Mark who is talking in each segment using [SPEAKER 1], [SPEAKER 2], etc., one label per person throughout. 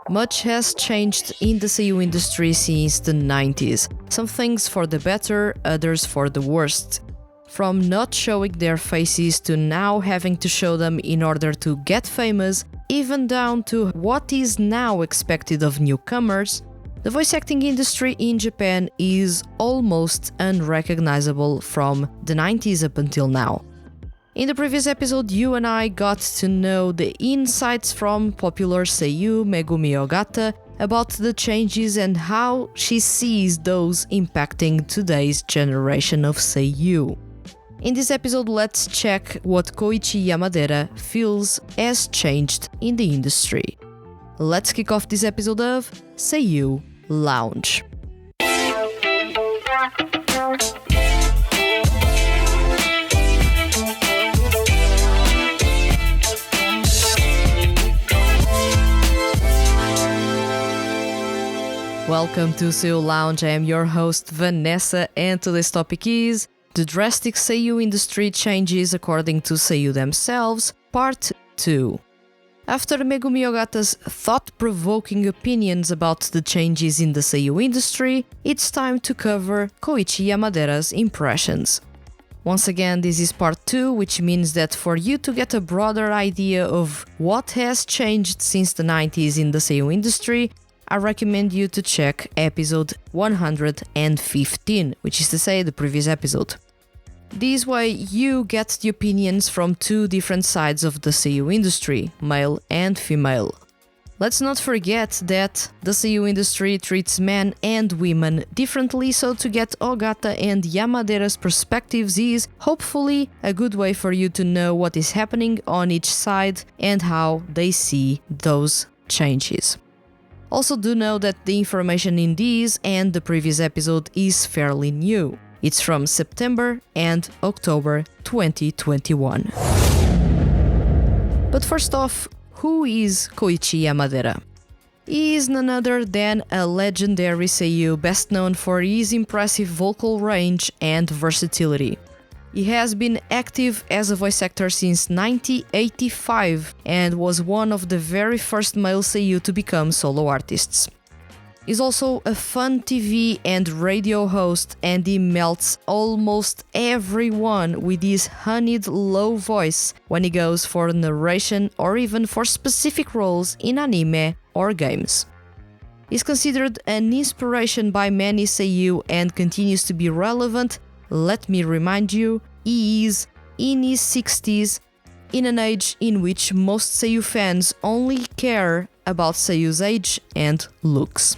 [SPEAKER 1] Much has changed in the seiyuu industry since the 90s. Some things for the better, others for the worst. From not showing their faces to now having to show them in order to get famous, even down to what is now expected of newcomers, the voice acting industry in Japan is almost unrecognizable from the 90s up until now. In the previous episode, you and I got to know the insights from popular seiyuu Megumi Ogata about the changes and how she sees those impacting today's generation of seiyuu. In this episode, let's check what Kouchi Yamadera feels has changed in the industry. Let's kick off this episode of SEIYUU Lounge. Welcome to SEIYUU Lounge. I am your host Vanessa, and today's topic is the Drastic Seiyuu Industry Changes According to Seiyuu Themselves, Part 2. After Megumi Ogata's thought-provoking opinions about the changes in the seiyuu industry, it's time to cover Kouchi Yamadera's impressions. Once again, this is part 2, which means that for you to get a broader idea of what has changed since the 90s in the seiyuu industry, I recommend you to check episode 115, which is to say the previous episode. This way you get the opinions from two different sides of the seiyuu industry, male and female. Let's not forget that the seiyuu industry treats men and women differently, so to get Ogata and Yamadera's perspectives is hopefully a good way for you to know what is happening on each side and how they see those changes. Also do know that the information in this and the previous episode is fairly new. It's from September and October 2021. But first off, who is Kouchi Yamadera? He is none other than a legendary seiyuu best known for his impressive vocal range and versatility. He has been active as a voice actor since 1985 and was one of the very first male seiyuu to become solo artists. He's also a fun TV and radio host, and he melts almost everyone with his honeyed low voice when he goes for narration or even for specific roles in anime or games. He's considered an inspiration by many seiyuu and continues to be relevant. Let me remind you, he is in his 60s, in an age in which most seiyuu fans only care about seiyuu's age and looks.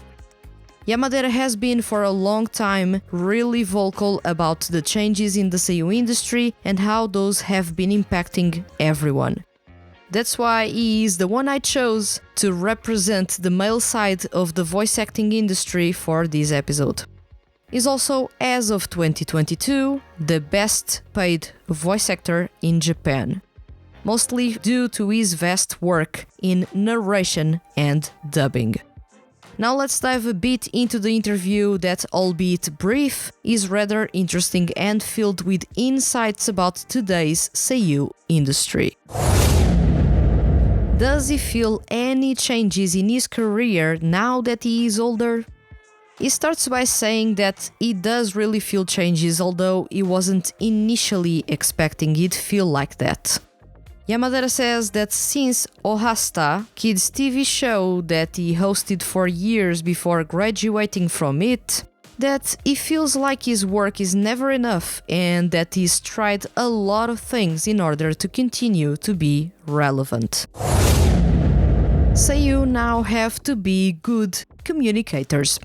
[SPEAKER 1] Yamadera has been for a long time really vocal about the changes in the seiyuu industry and how those have been impacting everyone. That's why he is the one I chose to represent the male side of the voice acting industry for this episode. He's also, as of 2022, the best paid voice actor in Japan, mostly due to his vast work in narration and dubbing. Now let's dive a bit into the interview that, albeit brief, is rather interesting and filled with insights about today's seiyuu industry. Does he feel any changes in his career now that he is older? He starts by saying that he does really feel changes, although he wasn't initially expecting it to feel like that. Yamadera says that since Ohasta, kids' TV show that he hosted for years before graduating from it, that he feels like his work is never enough and that he's tried a lot of things in order to continue to be relevant. Seiyuu now have to be good communicators.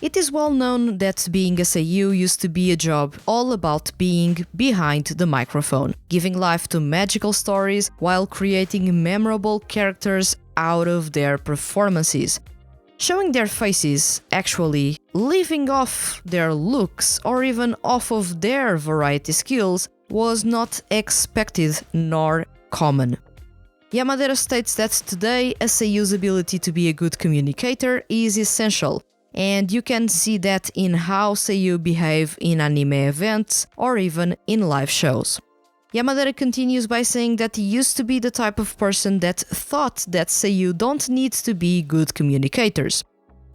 [SPEAKER 1] It is well known that being a seiyuu used to be a job all about being behind the microphone, giving life to magical stories while creating memorable characters out of their performances. Showing their faces, actually, living off their looks or even off of their variety skills was not expected nor common. Yamadera states that today a seiyuu's ability to be a good communicator is essential, and you can see that in how seiyuu behave in anime events or even in live shows. Yamadera continues by saying that he used to be the type of person that thought that seiyuu don't need to be good communicators.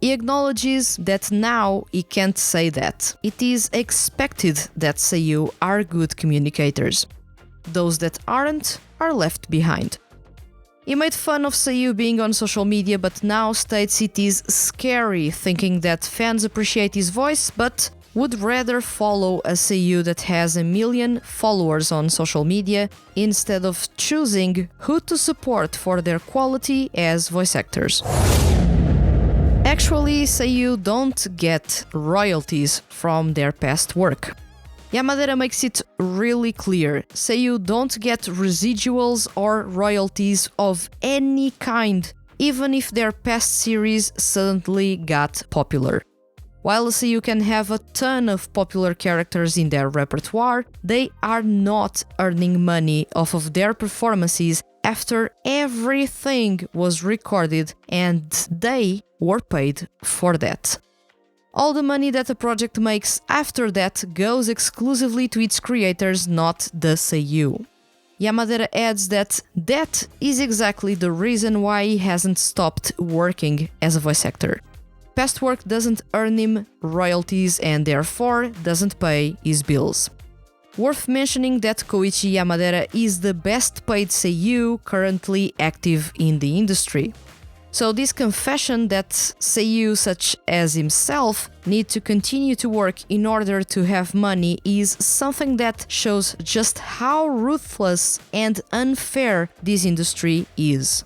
[SPEAKER 1] He acknowledges that now he can't say that. It is expected that seiyuu are good communicators. Those that aren't are left behind. He made fun of seiyuu being on social media, but now states it is scary thinking that fans appreciate his voice but would rather follow a seiyuu that has 1 million followers on social media instead of choosing who to support for their quality as voice actors. Actually, seiyuu don't get royalties from their past work. Yamadera makes it really clear, seiyuu don't get residuals or royalties of any kind, even if their past series suddenly got popular. While a seiyuu can have a ton of popular characters in their repertoire, they are not earning money off of their performances after everything was recorded and they were paid for that. All the money that a project makes after that goes exclusively to its creators, not the seiyuu. Yamadera adds that that is exactly the reason why he hasn't stopped working as a voice actor. Past work doesn't earn him royalties and therefore doesn't pay his bills. Worth mentioning that Kouchi Yamadera is the best paid seiyuu currently active in the industry. So this confession that seiyuu such as himself need to continue to work in order to have money is something that shows just how ruthless and unfair this industry is.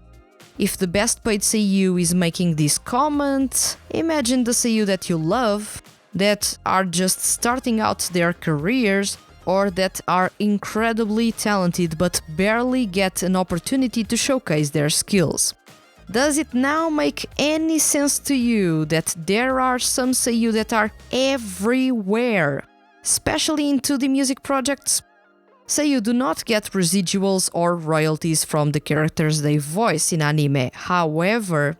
[SPEAKER 1] If the best paid seiyuu is making this comment, imagine the seiyuu that you love, that are just starting out their careers, or that are incredibly talented but barely get an opportunity to showcase their skills. Does it now make any sense to you that there are some seiyuu that are everywhere, especially in 2D music projects? Seiyuu do not get residuals or royalties from the characters they voice in anime. However,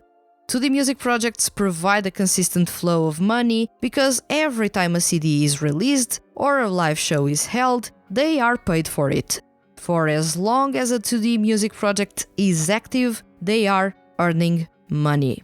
[SPEAKER 1] 2D music projects provide a consistent flow of money because every time a CD is released or a live show is held, they are paid for it. For as long as a 2D music project is active, they are earning money.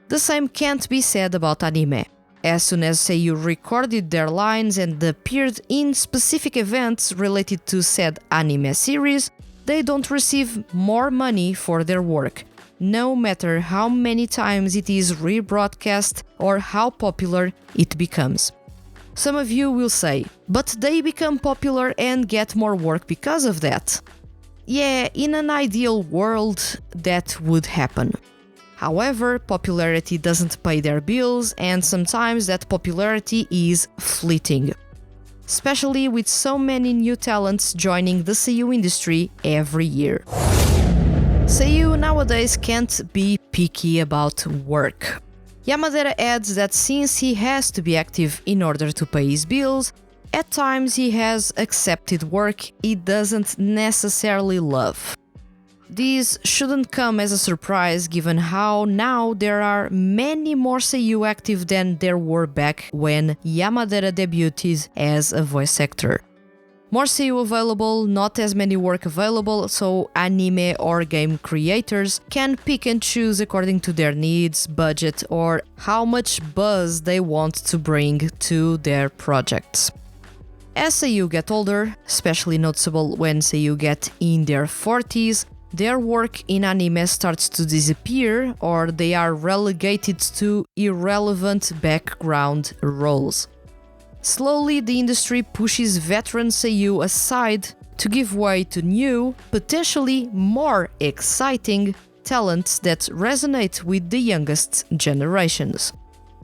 [SPEAKER 1] The same can't be said about anime. As soon as seiyuu recorded their lines and appeared in specific events related to said anime series, they don't receive more money for their work, no matter how many times it is rebroadcast or how popular it becomes. Some of you will say, but they become popular and get more work because of that. Yeah, in an ideal world, that would happen. However, popularity doesn't pay their bills, and sometimes that popularity is fleeting. Especially with so many new talents joining the seiyuu industry every year. Seiyuu nowadays can't be picky about work. Yamadera adds that since he has to be active in order to pay his bills, at times he has accepted work he doesn't necessarily love. This shouldn't come as a surprise given how now there are many more seiyuu active than there were back when Yamadera debuted as a voice actor. More seiyuu available, not as many work available, so anime or game creators can pick and choose according to their needs, budget, or how much buzz they want to bring to their projects. As seiyuu get older, especially noticeable when seiyuu get in their 40s, their work in anime starts to disappear or they are relegated to irrelevant background roles. Slowly, the industry pushes veteran seiyuu aside to give way to new, potentially more exciting talents that resonate with the youngest generations.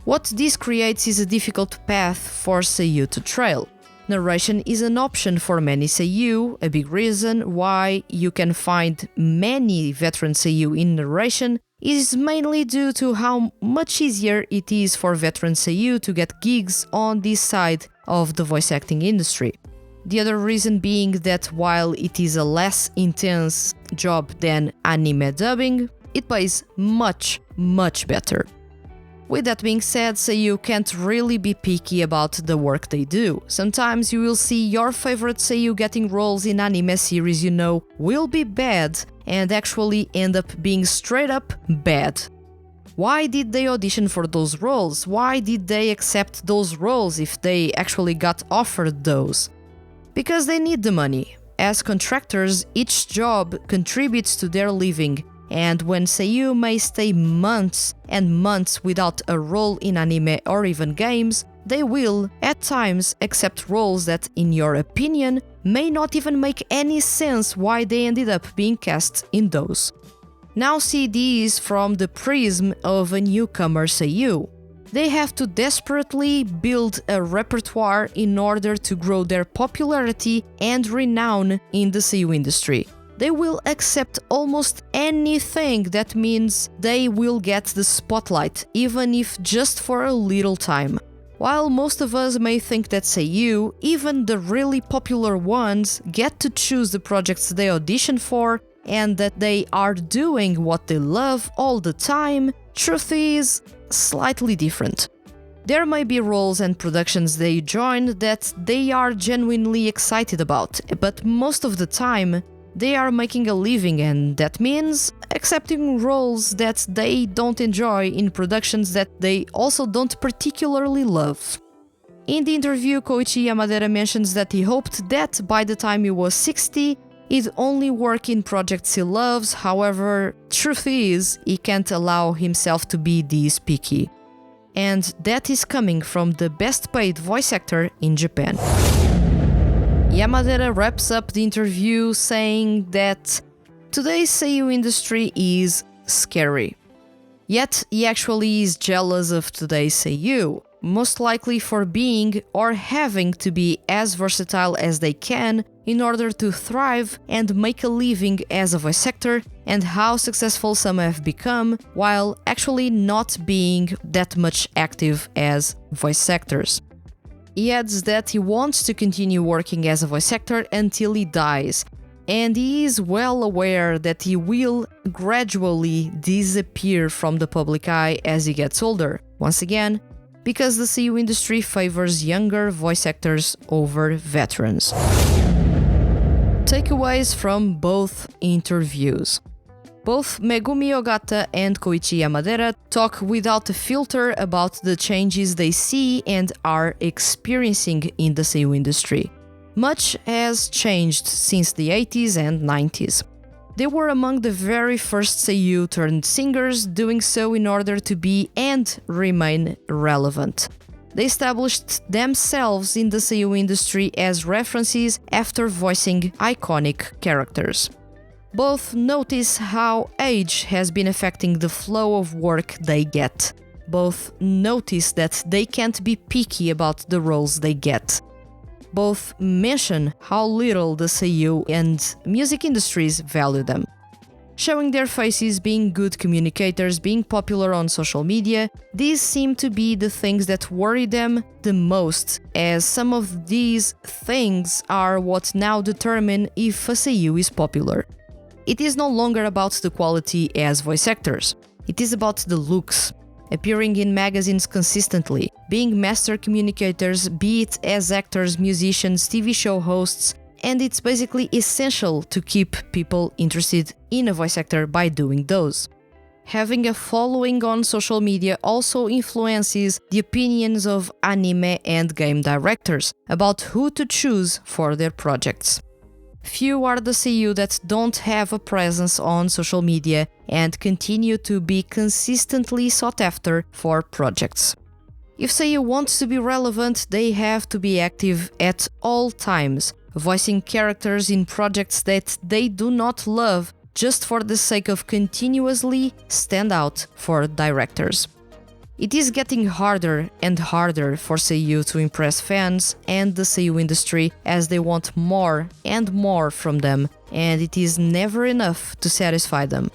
[SPEAKER 1] What this creates is a difficult path for seiyuu to trail. Narration is an option for many seiyuu. A big reason why you can find many veteran seiyuu in narration is mainly due to how much easier it is for veteran seiyuu to get gigs on this side of the voice acting industry. The other reason being that while it is a less intense job than anime dubbing, it pays much better. With that being said, Seiyuu can't really be picky about the work they do. Sometimes you will see your favorite Seiyuu getting roles in anime series you know will be bad and actually end up being straight up bad. Why did they audition for those roles? Why did they accept those roles if they actually got offered those? Because they need the money. As contractors, each job contributes to their living, and when Seiyuu may stay months and months without a role in anime or even games, they will, at times, accept roles that, in your opinion, may not even make any sense why they ended up being cast in those. Now see these from the prism of a newcomer Seiyuu. They have to desperately build a repertoire in order to grow their popularity and renown in the Seiyuu industry. They will accept almost anything that means they will get the spotlight, even if just for a little time. While most of us may think that Seiyuu, even the really popular ones, get to choose the projects they audition for and that they are doing what they love all the time, truth is slightly different. There may be roles and productions they join that they are genuinely excited about, but most of the time, they are making a living, and that means accepting roles that they don't enjoy in productions that they also don't particularly love. In the interview, Kouchi Yamadera mentions that he hoped that by the time he was 60, he'd only work in projects he loves. However, truth is, he can't allow himself to be this picky. And that is coming from the best paid voice actor in Japan. Yamadera wraps up the interview saying that today's Seiyuu industry is scary. Yet he actually is jealous of today's Seiyuu, most likely for being or having to be as versatile as they can in order to thrive and make a living as a voice actor, and how successful some have become while actually not being that much active as voice actors. He adds that he wants to continue working as a voice actor until he dies, and he is well aware that he will gradually disappear from the public eye as he gets older, once again, because the Seiyuu industry favors younger voice actors over veterans. Takeaways from both interviews. Both Megumi Ogata and Kouchi Yamadera talk without a filter about the changes they see and are experiencing in the Seiyuu industry. Much has changed since the 80s and 90s. They were among the very first Seiyuu turned singers, doing so in order to be and remain relevant. They established themselves in the Seiyuu industry as references after voicing iconic characters. Both notice how age has been affecting the flow of work they get. Both notice that they can't be picky about the roles they get. Both mention how little the Seiyuu and music industries value them. Showing their faces, being good communicators, being popular on social media, these seem to be the things that worry them the most, as some of these things are what now determine if a Seiyuu is popular. It is no longer about the quality as voice actors. It is about the looks. Appearing in magazines consistently, being master communicators, be it as actors, musicians, TV show hosts, and it's basically essential to keep people interested in a voice actor by doing those. Having a following on social media also influences the opinions of anime and game directors about who to choose for their projects. Few are the Seiyuu that don't have a presence on social media and continue to be consistently sought after for projects. If Seiyuu wants to be relevant, they have to be active at all times, voicing characters in projects that they do not love just for the sake of continuously stand out for directors. It is getting harder and harder for Seiyuu to impress fans and the Seiyuu industry as they want more and more from them, and it is never enough to satisfy them.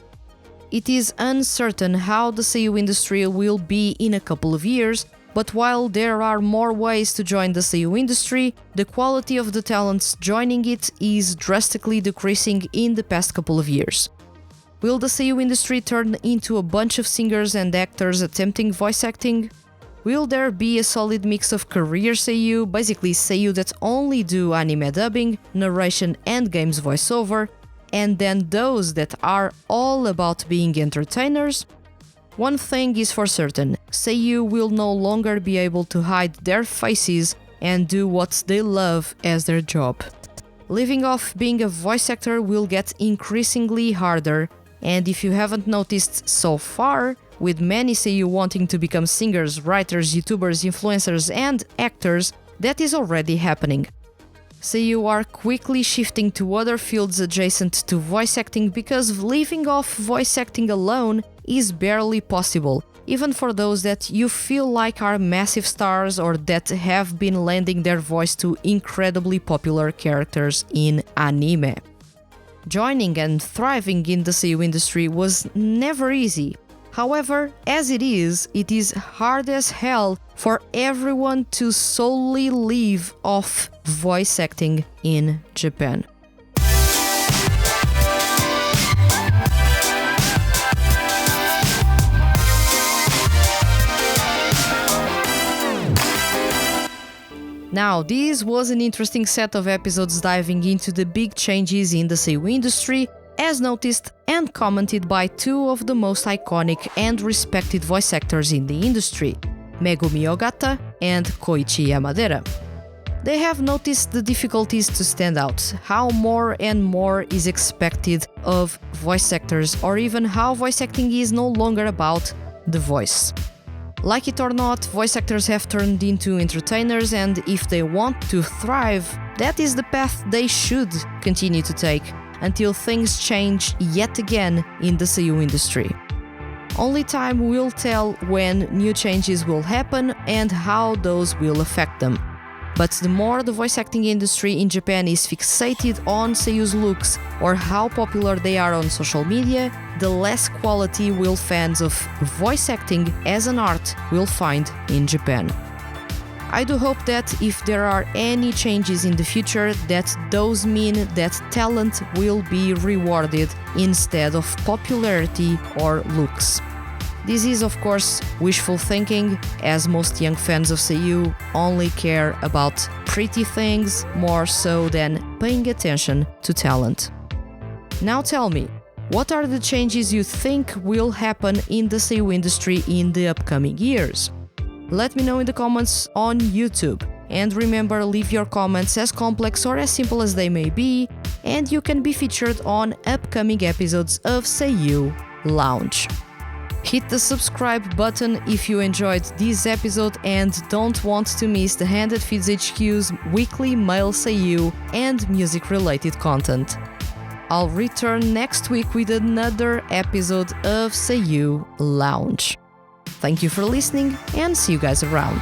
[SPEAKER 1] It is uncertain how the Seiyuu industry will be in a couple of years, but while there are more ways to join the Seiyuu industry, the quality of the talents joining it is drastically decreasing in the past couple of years. Will the seiyuu industry turn into a bunch of singers and actors attempting voice acting? Will there be a solid mix of career seiyuu, basically seiyuu that only do anime dubbing, narration and games voiceover, and then those that are all about being entertainers? One thing is for certain, seiyuu will no longer be able to hide their faces and do what they love as their job. Living off being a voice actor will get increasingly harder, and if you haven't noticed so far, with many seiyuu wanting to become singers, writers, YouTubers, influencers and actors, that is already happening. Seiyuu are quickly shifting to other fields adjacent to voice acting because living off voice acting alone is barely possible, even for those that you feel like are massive stars or that have been lending their voice to incredibly popular characters in anime. Joining and thriving in the seiyuu industry was never easy. However, as it is hard as hell for everyone to solely live off voice acting in Japan. Now, this was an interesting set of episodes diving into the big changes in the seiyuu industry, as noticed and commented by two of the most iconic and respected voice actors in the industry, Megumi Ogata and Kouchi Yamadera. They have noticed the difficulties to stand out, how more and more is expected of voice actors, or even how voice acting is no longer about the voice. Like it or not, voice actors have turned into entertainers, and if they want to thrive, that is the path they should continue to take until things change yet again in the seiyuu industry. Only time will tell when new changes will happen and how those will affect them. But the more the voice acting industry in Japan is fixated on seiyuu's looks or how popular they are on social media, the less quality will fans of voice acting as an art will find in Japan. I do hope that if there are any changes in the future, that those mean that talent will be rewarded instead of popularity or looks. This is of course wishful thinking, as most young fans of seiyuu only care about pretty things more so than paying attention to talent. Now tell me, what are the changes you think will happen in the seiyuu industry in the upcoming years? Let me know in the comments on YouTube. And remember, leave your comments as complex or as simple as they may be, and you can be featured on upcoming episodes of SEIYUU Lounge. Hit the subscribe button if you enjoyed this episode and don't want to miss the Handed Feeds HQ's weekly male seiyuu and music-related content. I'll return next week with another episode of SEIYUU Lounge. Thank you for listening and see you guys around.